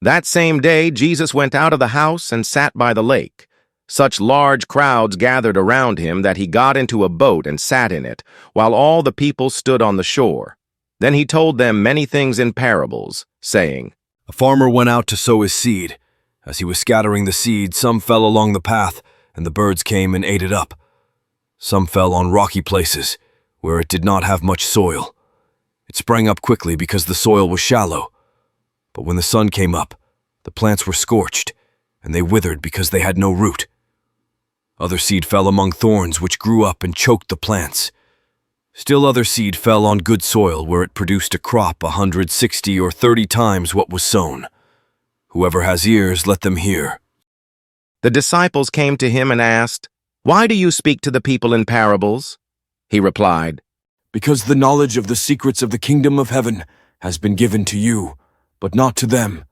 That same day, Jesus went out of the house and sat by the lake. Such large crowds gathered around him that he got into a boat and sat in it, while all the people stood on the shore. Then he told them many things in parables, saying, A farmer went out to sow his seed. As he was scattering the seed, some fell along the path, and the birds came and ate it up. Some fell on rocky places, where it did not have much soil. It sprang up quickly because the soil was shallow. But when the sun came up, the plants were scorched, and they withered because they had no root. Other seed fell among thorns, which grew up and choked the plants. Still other seed fell on good soil, where it produced a crop 160 or 30 times what was sown. Whoever has ears, let them hear. The disciples came to him and asked, Why do you speak to the people in parables? He replied, Because the knowledge of the secrets of the kingdom of heaven has been given to you, but not to them.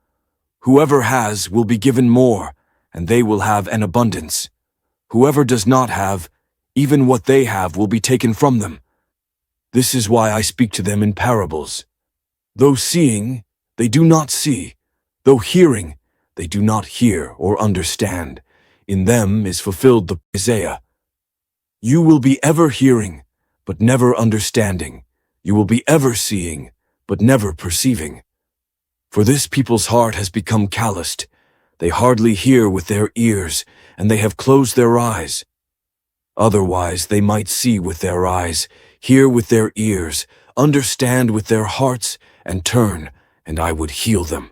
Whoever has will be given more, and they will have an abundance. Whoever does not have, even what they have will be taken from them. This is why I speak to them in parables. Though seeing, they do not see. Though hearing, they do not hear or understand. In them is fulfilled the Isaiah. You will be ever hearing, but never understanding. You will be ever seeing, but never perceiving. For this people's heart has become calloused. They hardly hear with their ears, and they have closed their eyes. Otherwise they might see with their eyes, hear with their ears, understand with their hearts, and turn, and I would heal them.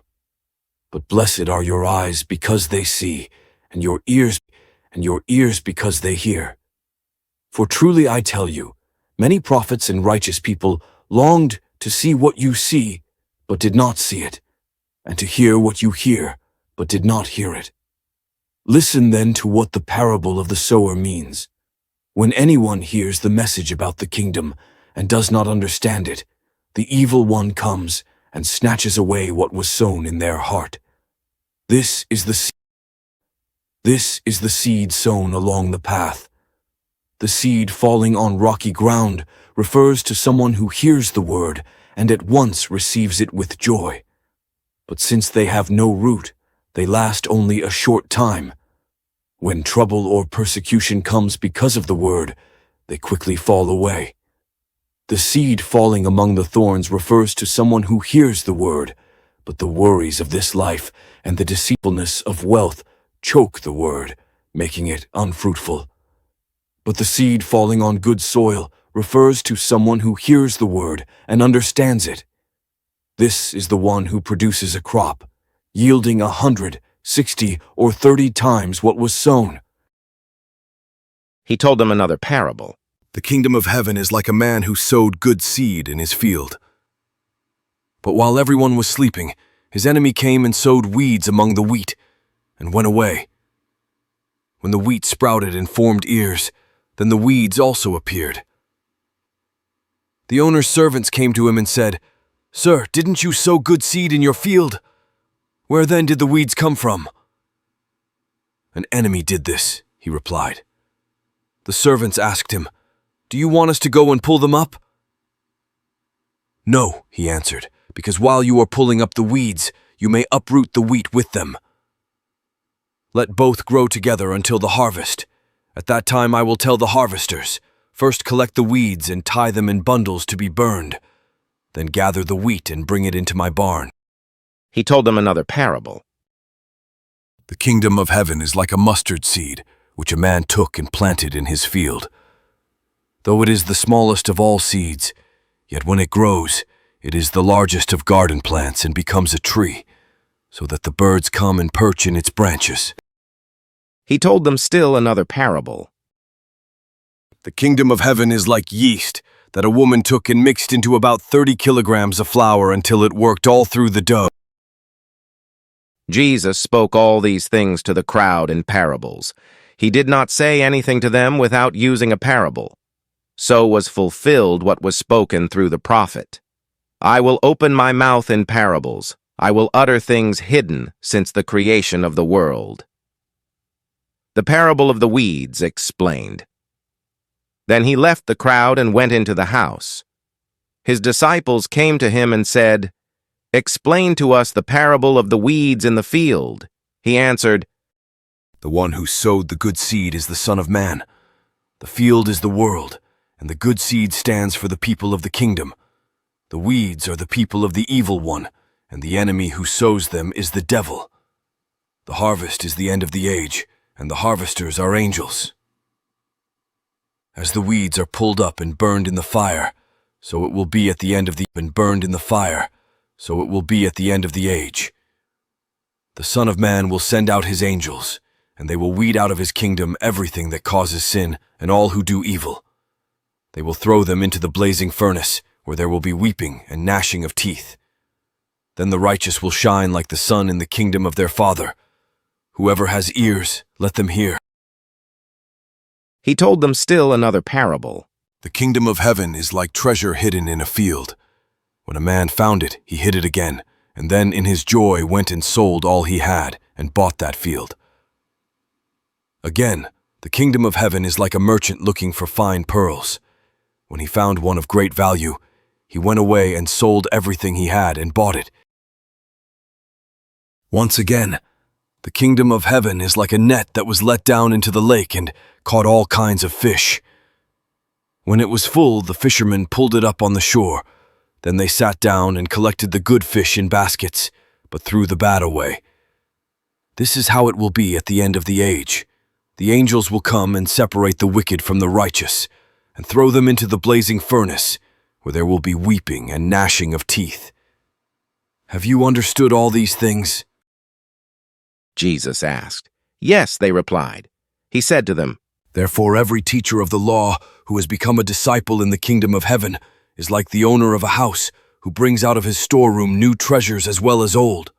But blessed are your eyes because they see, and your ears because they hear. For truly I tell you, many prophets and righteous people longed to see what you see, but did not see it, and to hear what you hear, but did not hear it. Listen then to what the parable of the sower means. When anyone hears the message about the kingdom and does not understand it, the evil one comes and snatches away what was sown in their heart. This is the seed sown along the path. The seed falling on rocky ground refers to someone who hears the word and at once receives it with joy. But since they have no root, they last only a short time. When trouble or persecution comes because of the word, they quickly fall away. The seed falling among the thorns refers to someone who hears the word, but the worries of this life and the deceitfulness of wealth choke the word, making it unfruitful. But the seed falling on good soil refers to someone who hears the word and understands it. This is the one who produces a crop, yielding 100, 60, or 30 times what was sown. He told them another parable. The kingdom of heaven is like a man who sowed good seed in his field. But while everyone was sleeping, his enemy came and sowed weeds among the wheat, and went away. When the wheat sprouted and formed ears, then the weeds also appeared. The owner's servants came to him and said, Sir, didn't you sow good seed in your field? Where then did the weeds come from? An enemy did this, he replied. The servants asked him, Do you want us to go and pull them up? No, he answered, because while you are pulling up the weeds, you may uproot the wheat with them. Let both grow together until the harvest. At that time I will tell the harvesters, First collect the weeds and tie them in bundles to be burned. Then gather the wheat and bring it into my barn. He told them another parable. The kingdom of heaven is like a mustard seed, which a man took and planted in his field. Though it is the smallest of all seeds, yet when it grows, it is the largest of garden plants and becomes a tree, so that the birds come and perch in its branches. He told them still another parable. The kingdom of heaven is like yeast that a woman took and mixed into about 30 kilograms of flour until it worked all through the dough. Jesus spoke all these things to the crowd in parables. He did not say anything to them without using a parable. So was fulfilled what was spoken through the prophet. I will open my mouth in parables. I will utter things hidden since the creation of the world. The parable of the weeds explained. Then he left the crowd and went into the house. His disciples came to him and said, "Explain to us the parable of the weeds in the field." He answered, The one who sowed the good seed is the Son of Man. The field is the world, and the good seed stands for the people of the kingdom. The weeds are the people of the evil one, and the enemy who sows them is the devil. The harvest is the end of the age, and the harvesters are angels. As the weeds are pulled up and burned in the fire, so it will be at the end of the age. The Son of Man will send out his angels, and they will weed out of his kingdom everything that causes sin and all who do evil. They will throw them into the blazing furnace, where there will be weeping and gnashing of teeth. Then the righteous will shine like the sun in the kingdom of their Father. Whoever has ears, let them hear. He told them still another parable. The kingdom of heaven is like treasure hidden in a field. When a man found it, he hid it again, and then in his joy went and sold all he had and bought that field. Again, the kingdom of heaven is like a merchant looking for fine pearls. When he found one of great value, he went away and sold everything he had and bought it. Once again, the kingdom of heaven is like a net that was let down into the lake and caught all kinds of fish. When it was full, the fishermen pulled it up on the shore. Then they sat down and collected the good fish in baskets, but threw the bad away. This is how it will be at the end of the age. The angels will come and separate the wicked from the righteous, and throw them into the blazing furnace, where there will be weeping and gnashing of teeth. Have you understood all these things? Jesus asked. Yes, they replied. He said to them, Therefore every teacher of the law who has become a disciple in the kingdom of heaven is like the owner of a house who brings out of his storeroom new treasures as well as old.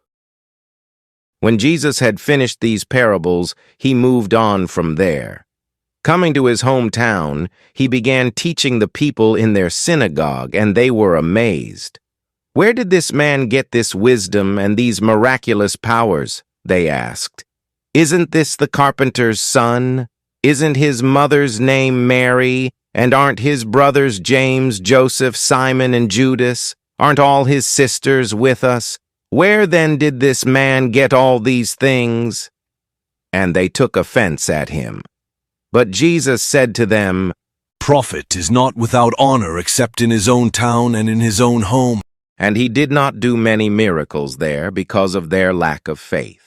When Jesus had finished these parables, he moved on from there. Coming to his hometown, he began teaching the people in their synagogue, and they were amazed. "Where did this man get this wisdom and these miraculous powers?" they asked. "Isn't this the carpenter's son? Isn't his mother's name Mary? And aren't his brothers James, Joseph, Simon, and Judas? Aren't all his sisters with us? Where then did this man get all these things?" And they took offense at him. But Jesus said to them, Prophet is not without honor except in his own town and in his own home. And he did not do many miracles there because of their lack of faith.